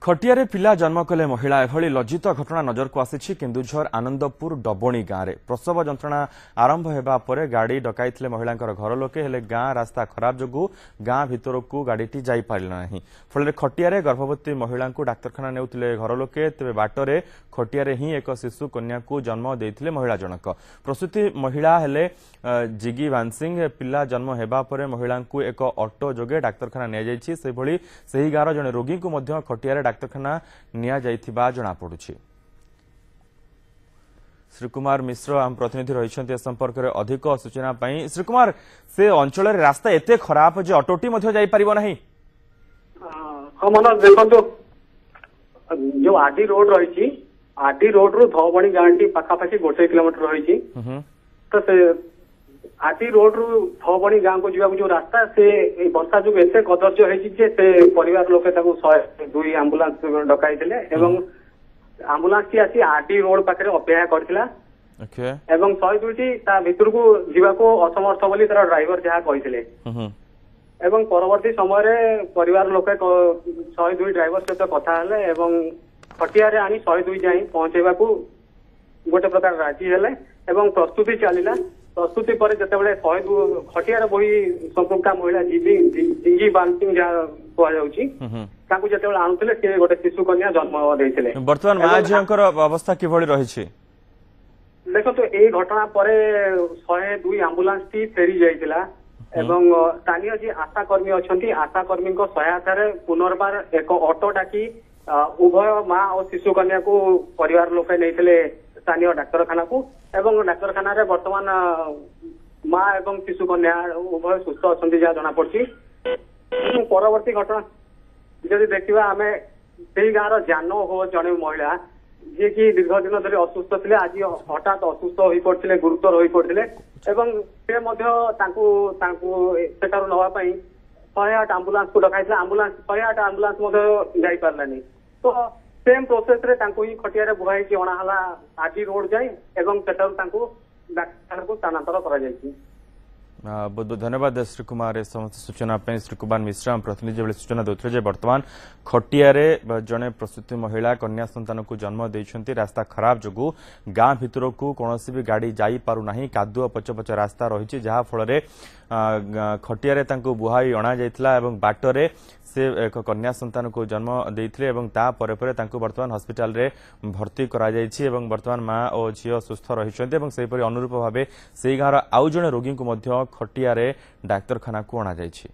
खटियारे पिला जन्म कले महिला एभली लज्जित घटना नजर को आसी केन्दुझर आनंदपुर डबणी गाँव में प्रसव जंत्रणा आरंभ होगा पर गाड़ी डकाई महिला घर लोके हेले गाँ रास्ता खराब जो गाँ भितर को गाड़ीटी जापारा फल खटियारे गर्भवती महिला डाक्तखाना नेउथिले घर लोके तेरे बाटरे खटियारे ही एक शिशु कन्या को जन्म देते महिला जनक प्रसूति महिला हेले जिगी वानसिंह पिला जन्म होगा पर महिला को एक ऑटो जोगे डाक्तखाना नि गाँव जड़े रोगी को खटियारे डाक्तखाना निया जना पड़ुछि। श्रीकुमार मिश्र आम प्रतिनिधि रही संपर्क में अधिक सूचना पाई। श्रीकुमार से अंचल रास्ता एते खराब जे ऑटोटी नहीं हाँ मनोज देखो जो आरडी रोड रही आरडी रोड रु धवबणी गाँव पाखापाखि 1 किलोमीटर रही तो से आरडी रोड रु धवबणी गाँव को जावाक जो रास्ता से वर्षा जो एत कदर्य होती परिवार लोके 102 आंबुलांस डकाई आंबुलांस टी आसी आरडी रोड पाखे अपेक्षा करथिला एवं 102 ता भितर को जीवाक असमर्थ बोली तार ड्राइवर जहाँ कही एवं परवर्ती समय परिवार लोके 102 ड्राइवर सहित कथा हेले एवं खटियारे आनी 102 जाई पहुंचेबा को गोटे प्रकार राजी हेले एवं प्रस्तुति चलिला प्रस्तुति पर जितेबाला 102 खटियार बही संपुक्ता महिला जिंगी बांसिंग जहाँ कहु जितेबाला आणुले सी गोटे शिशु कन्या जन्म देते बर्तमान माँ झीर अवस्था किभली रही देखो तो यही घटना पर 102 आंबुलांस टी फेरी जाइतिला एवं स्थानीय जी आशाकर्मी अच्छा आशाकर्मी सहायतार पुनर्बार एक ऑटो डाकी उभय माँ और शिशु कन्या को परिवार लोक नहीं स्थानीय डाक्तखाना को एवं डाक्तखाना वर्तमान माँ एवं शिशु कन्या उभय सुस्थ अच्छा जहाँ जना पड़ी परवर्ती घटना जदि देखा आम से गाँव जान हो जड़े महिला जी की दीर्घ दिन धरी असुस्थ थे आज हठात असुस्थ हो पड़ते गुरुतर हो पड़ते एवं से नापी 108 आंबुलांस को डकाई 108 आंबुलांस जाई पारलानी तो सेम प्रोसेस रे ही खटिया बुहाई अणाला आरडी रोड जाए एवं डाक्तर को स्थानांतर करा बहुत बहुत धन्यवाद श्रीकुमार समस्त सूचना श्रीकुमार मिश्रा प्रतिनिधि सूचना देते बर्तमान खटियारे जड़े प्रसूति महिला कन्या संतान को जन्म देते रास्ता खराब जो गाँ भितर को कौन भी गाड़ी जापारूना कादुआ पच रास्ता रही जहाँफल खटियारे बुहाई अणा जाइथिला एवं बाटरे से एक कन्या संतान को जन्म देते बर्तमान हॉस्पिटल रे भर्ती करा बर्तमान माँ और झील सुस्थ रही अनुरूप भाव से गाँव आउ जड़े रोगी को खटियारे डाक्तखाना को अणा जाइछि।